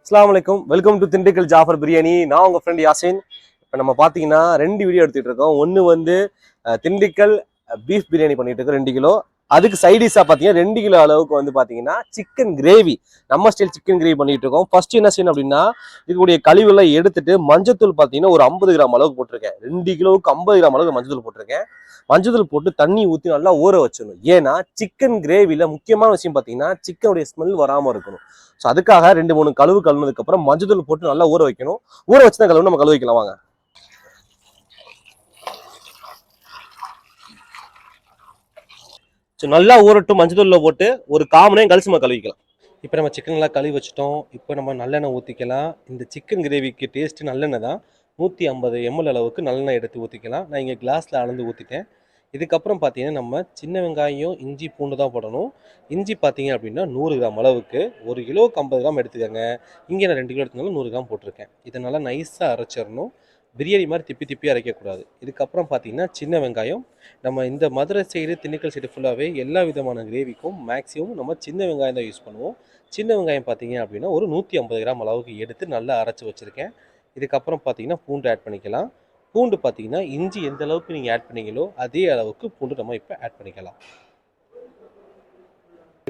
அஸ்ஸலாமு அலைக்கும். Welcome to Dindigul Jafar biryani. நான் உங்கள் ஃப்ரெண்ட் யாசின். இப்போ நம்ம பார்த்தீங்கன்னா 2 வீடியோ எடுத்துகிட்டு இருக்கோம். ஒன்று வந்து திண்டுக்கல் பீஃப் பிரியாணி பண்ணிட்டு இருக்கோம் 2 கிலோ. அதுக்கு சைடிஷாக பார்த்தீங்கன்னா 2 கிலோ அளவுக்கு வந்து பார்த்தீங்கன்னா சிக்கன் கிரேவி, நம்ம ஸ்டைல் சிக்கன் கிரேவி பண்ணிட்டு இருக்கோம். ஃபர்ஸ்ட் என்ன செய்யணும் அப்படின்னா, இதுக்குடைய கழிவுலாம் எடுத்துட்டு மஞ்சத்தூள் பார்த்தீங்கன்னா ஒரு 50 கிராம் அளவுக்கு போட்டிருக்கேன். 2 கிலோவுக்கு 50 கிராம் அளவுக்கு மஞ்சத்தூள் போட்டிருக்கேன். மஞ்சத்தூள் போட்டு தண்ணி ஊற்றி நல்லா ஊற வச்சிடணும். ஏன்னா சிக்கன் கிரேவியில் முக்கியமான விஷயம் பார்த்தீங்கன்னா சிக்கனுடைய ஸ்மெல் வராமல் இருக்கணும். ஸோ அதுக்காக 2-3 கழுவுனதுக்கு அப்புறம் மஞ்சத்தூள் போட்டு நல்லா ஊற வைக்கணும். ஊற வச்சு தான் கழுவு நம்ம கழுவு வைக்கலாம் வாங்க. ஸோ நல்லா ஊறட்டும். மஞ்சத்தூளில் போட்டு ஒரு 1/4 மணி நேரம் கழிச்சு நம்ம கழுவிக்கலாம். இப்போ நம்ம சிக்கன்லாம் கழுவி வச்சுட்டோம். இப்போ நம்ம நல்லெண்ணெய் ஊற்றிக்கலாம். இந்த சிக்கன் கிரேவிக்கு டேஸ்ட்டு நல்லெண்ணெய் தான். 150 ml அளவுக்கு நல்லெண்ணெய் எடுத்து ஊற்றிக்கலாம். நான் இங்கே கிளாஸில் அளந்து ஊற்றிட்டேன். இதுக்கப்புறம் பார்த்தீங்கன்னா நம்ம சின்ன வெங்காயம், இஞ்சி, பூண்டு தான் போடணும். இஞ்சி பார்த்தீங்க அப்படின்னா 100 கிராம் அளவுக்கு, 1 கிலோவுக்கு 50 கிராம் எடுத்துக்கோங்க. இங்கே நான் 2 கிலோ எடுத்தனால 100 கிராம் போட்டிருக்கேன். இதை நல்லா நைஸாக அரைச்சிடணும். பிரியாணி மாதிரி திப்பி அரைக்கக்கூடாது. இதுக்கப்புறம் பார்த்தீங்கன்னா சின்ன வெங்காயம், நம்ம இந்த மதுரை சைடு திண்டுக்கல் சைடு ஃபுல்லாகவே எல்லா விதமான கிரேவிக்கும் மேக்ஸிமம் நம்ம சின்ன வெங்காயம் தான் யூஸ் பண்ணுவோம். சின்ன வெங்காயம் பார்த்தீங்க அப்படின்னா ஒரு 150 கிராம் அளவுக்கு எடுத்து நல்லா அரைச்சி வச்சுருக்கேன். இதுக்கப்புறம் பார்த்தீங்கன்னா பூண்டு ஆட் பண்ணிக்கலாம். பூண்டு பார்த்தீங்கன்னா இஞ்சி எந்த அளவுக்கு நீங்கள் ஆட் பண்ணீங்களோ அதே அளவுக்கு பூண்டு நம்ம இப்போ ஆட் பண்ணிக்கலாம்.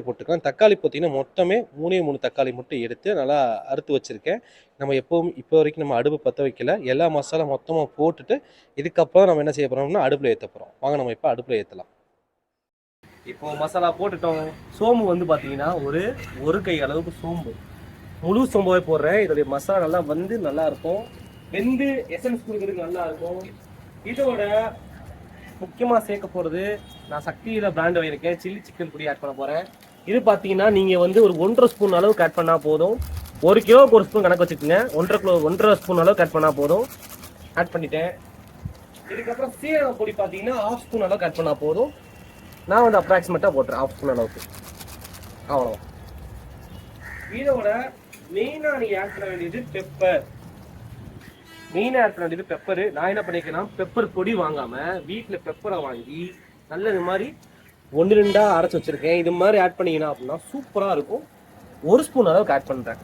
போட்டுக்கலாம். தக்காளி பார்த்தீங்கன்னா மொத்தமே 3 தக்காளி மட்டும் எடுத்து நல்லா அறுத்து வச்சுருக்கேன். நம்ம எப்போவும் இப்போ வரைக்கும் நம்ம அடுப்பு பற்ற வைக்கல. எல்லா மசாலா மொத்தமாக போட்டுட்டு இதுக்கப்புறம் நம்ம என்ன செய்ய போகிறோம்னா அடுப்பில் ஏற்ற போகிறோம். வாங்க நம்ம இப்போ அடுப்பில் ஏற்றலாம். இப்போ மசாலா போட்டுட்டோம். சோம்பு வந்து பார்த்தீங்கன்னா ஒரு கை அளவுக்கு சோம்பு, முழு சோம்பாவே போடுறேன். இதோடைய மசாலா நல்லா வந்து நல்லா இருக்கும், வெந்து எசன்ஸ் கொடுக்குறதுக்கு நல்லா இருக்கும். இதோட முக்கியமாக சேர்க்க போகிறது நான் சக்தியில் பிராண்ட் வாங்கியிருக்கேன். சில்லி சிக்கன் பொடி ஆட் பண்ண போகிறேன். இது பார்த்தீங்கன்னா நீங்கள் வந்து ஒரு 1.5 ஸ்பூன் அளவுக்கு ஆட் பண்ணால் போதும். 1 கிலோவுக்கு 1 ஸ்பூன் கணக்கு வச்சுக்கோங்க. 1.5 ஸ்பூன் அளவுக்கு ஆட் பண்ணால் போதும். ஆட் பண்ணிட்டேன். இதுக்கப்புறம் சீரக பொடி பார்த்தீங்கன்னா 1/2 ஸ்பூன் அளவுக்கு ஆட் பண்ணால் போதும். நான் வந்து அப்ராக்சிமேட்டாக போட்டுறேன் 1/2 ஸ்பூன் அளவுக்கு. அவ்வளோ. இதோட மெயினாக நீங்கள் ஆட் பண்ண வேண்டியது பெப்பர். மெயினாக ஆட் பண்ண வேண்டியது பெப்பரு. நான் என்ன பண்ணிக்கிறேன்னா பெப்பர் பொடி வாங்காமல் வீட்டில் பெப்பரை வாங்கி நல்ல இது மாதிரி 1-2 அரைச்சி வச்சுருக்கேன். இது மாதிரி ஆட் பண்ணிங்கன்னா அப்படின்னா சூப்பராக இருக்கும். 1 ஸ்பூன் அளவுக்கு ஆட் பண்ணுறேன்.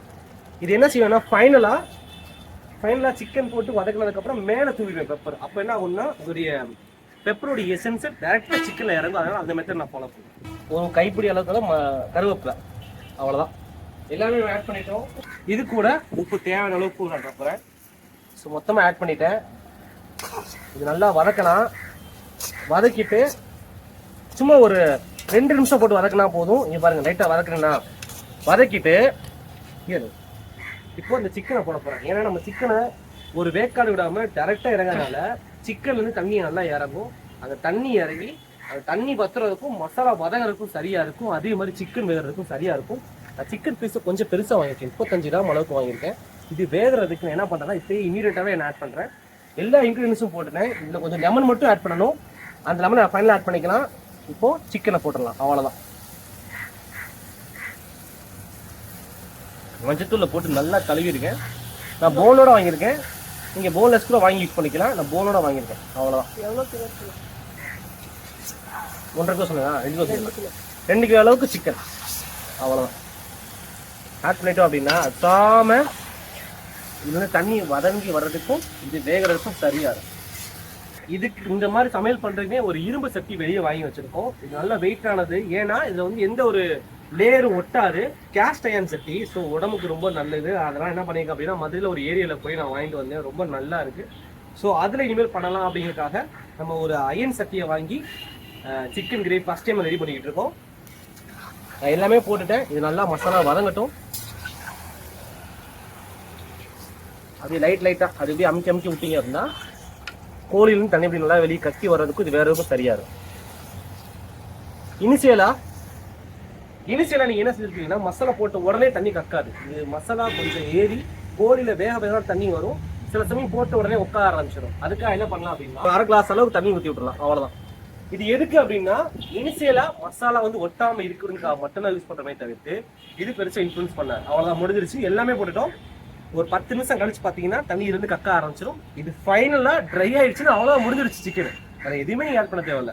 இது என்ன செய்வேன்னா ஃபைனலாக சிக்கன் போட்டு வதக்கினதுக்கப்புறம் மேலே தூவிடுவேன் பெப்பர். அப்போ என்ன ஆகும்னா அதோடைய பெப்பரோடைய எசன்ஸை டேரெக்டாக சிக்கனில் இறங்கும். அதனால் அந்த மெத்தட் நான் ஃபாலோ பண்ணுவேன். ஒரு கைப்பிடி அளவுக்கு தான் கருவேப்பிலை, அவ்வளோதான். எல்லாமே ஆட் பண்ணிட்டோம். இது கூட உப்பு தேவையான அளவுக்கு நான் போகிறேன். ஸோ மொத்தமாக ஆட் பண்ணிட்டேன். இது நல்லா வதக்கலாம். வதக்கிட்டு சும்மா ஒரு 2 நிமிஷம் போட்டு வதக்கினா போதும். இங்கே பாருங்கள், லைட்டாக வதக்குறேன்னா வதக்கிட்டு இப்போ இந்த சிக்கனை போட போகிறேன். ஏன்னா நம்ம சிக்கனை ஒரு வேக்காடு விடாமல் டேரெக்டாக இறங்கிறதுனால சிக்கன்லேருந்து தண்ணி நல்லா இறங்கும். அந்த தண்ணி இறங்கி அந்த தண்ணி பத்துறதுக்கும் மசாலா வதங்கிறதுக்கும் சரியாக இருக்கும். அதே மாதிரி சிக்கன் வேகிறதுக்கும் சரியாக இருக்கும். நான் சிக்கன் பீஸை கொஞ்சம் பெருசாக வாங்கியிருக்கேன். 35 கிராம் அளவுக்கு வாங்கியிருக்கேன். இது வேகிறதுக்கு நான் என்ன பண்ணுறேன்னா இப்போ இமீடியட்டாகவே நான் ஆட் பண்ணுறேன். எல்லா இன்க்ரீடியன்ஸும் போட்டுட்டேன். இதில் கொஞ்சம் லெமன் மட்டும் ஆட் பண்ணணும். அந்த லெமனை நான் ஃபைனலாக ஆட் பண்ணிக்கலாம். இப்போது சிக்கனை போட்டுடலாம், அவ்வளோதான். மஞ்சத்தூளில் போட்டு நல்லா கழுவிருக்கேன். நான் போனோட வாங்கியிருக்கேன். நீங்கள் போன்லெஸ் கூட வாங்கி யூஸ் பண்ணிக்கலாம். நான் போனோட வாங்கியிருக்கேன், அவ்வளோதான். 1.5 கிலோ சொன்னேன். 2 கிலோ அளவுக்கு சிக்கன், அவ்வளோதான். ஆட் பண்ணிட்டோம் அப்படின்னா அசாம இது வந்து தண்ணி வதங்கி வர்றதுக்கும் இது வேகிறதுக்கும் சரியாக இருக்கும். இதுக்கு இந்த மாதிரி சமையல் பண்ணுறதுமே ஒரு இரும்பு சட்டி வெளியே வாங்கி வச்சுருக்கோம். இது நல்லா வெயிட்டானது. ஏன்னா இதில் வந்து எந்த ஒரு லேயரும் ஒட்டாது. கேஸ்ட் அயன் சட்டி. ஸோ உடம்புக்கு ரொம்ப நல்லது. அதெல்லாம் என்ன பண்ணியிருக்கேன் அப்படின்னா மதுரையில் ஒரு ஏரியாவில் போய் நான் வாங்கிட்டு வந்தேன். ரொம்ப நல்லா இருக்குது. ஸோ அதில் இனிமேல் பண்ணலாம் அப்படிங்கிறதுக்காக நம்ம ஒரு அயன் சட்டியை வாங்கி chicken gravy first time ready பண்ணிக்கிட்டு இருக்கோம். நான் எல்லாமே போட்டுட்டேன். இது நல்லா மசாலா வதங்கட்டும். அப்படியே லைட்டாக அது அப்படியே அமுக்கி விட்டீங்க அப்படின்னா கோழிலும் தண்ணி அப்படி நல்லா வெளியே கட்டி வர்றதுக்கும் இது வேறதுக்கும் சரியா இருக்கும். இனிஷியலா நீங்கள் என்ன செஞ்சுருக்கீங்கன்னா மசாலா போட்ட உடனே தண்ணி கக்காது. இது மசாலா கொஞ்சம் ஏறி கோழியில வேக தண்ணி வரும். சில சமயம் போட்ட உடனே உட்கார ஆரம்பிச்சிடும். அதுக்காக என்ன பண்ணலாம் அப்படின்னா 1/2 கிளாஸ் அளவுக்கு தண்ணி ஊற்றி விட்டுலாம், அவ்வளோதான். இது எதுக்கு அப்படின்னா இனிஷியலா மசாலா வந்து ஒட்டாம இருக்குதுக்காக மட்டும்தான் யூஸ் பண்ற மாதிரி தவிர்த்து இது பெருசாக இன்ஃப்ளூன்ஸ் பண்ணாது. அவ்வளோதான், முடிஞ்சிருச்சு. எல்லாமே போட்டுட்டோம். ஒரு 10 நிமிஷம் கழிச்சு பார்த்தீங்கன்னா தண்ணி இருந்து கக்க ஆரம்பிச்சிடும். இது ஃபைனலாக ட்ரை ஆயிடுச்சுன்னா அவ்வளோ முடிஞ்சிருச்சு சிக்கன். வேறு எதுவுமே நீங்கள் ஆட் பண்ண தேவையில்ல.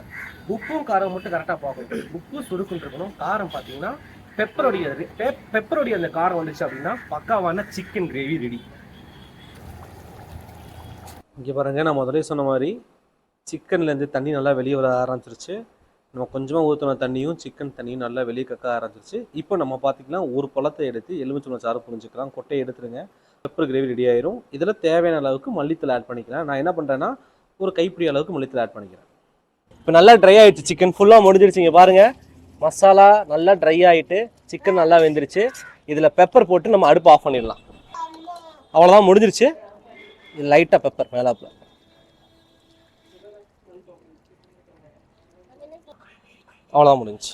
உப்பும் காரம் மட்டும் கரெக்டாக பார்க்கணும். உப்பு சுருக்குன்னு இருக்கணும். காரம் பார்த்தீங்கன்னா பெப்பரோடைய அந்த காரம் வந்துச்சு அப்படின்னா பக்காவான சிக்கன் கிரேவி ரெடி. இங்கே பாருங்கள், நான் முதலே சொன்ன மாதிரி சிக்கன்லேருந்து தண்ணி நல்லா வெளியே வர ஆரம்பிச்சிருச்சு. நம்ம கொஞ்சமாக ஊற்றின தண்ணியும் சிக்கன் தண்ணியும் நல்லா வெளியே கக்க ஆரம்பிச்சிருச்சு. இப்போ நம்ம பார்த்திங்கன்னா ஒரு பழத்தை எடுத்து எலுமிச்சம்பழம் சாறு புரிஞ்சுக்கலாம். கொட்டையை எடுத்துருங்க. பெப்பர் கிரேவி ரெடி ஆயிரும். இதில் தேவையான அளவுக்கு மல்லித்தூள் ஆட் பண்ணிக்கலாம். நான் என்ன பண்ணுறேன்னா ஒரு கைப்பிடி அளவுக்கு மல்லித்தூள் ஆட் பண்ணிக்கிறேன். இப்போ நல்லா ட்ரை ஆகிடுச்சு, சிக்கன் ஃபுல்லாக முடிஞ்சிருச்சுங்க பாருங்கள். மசாலா நல்லா ட்ரை ஆகிட்டு சிக்கன் நல்லா வெந்துருச்சு. இதில் பெப்பர் போட்டு நம்ம அடுப்பு ஆஃப் பண்ணிடலாம். அவ்வளோதான், முடிஞ்சிருச்சு. இது லைட்டாக பெப்பர் மேலாப்பில். அவ்வளோதான், முடிஞ்சிச்சு.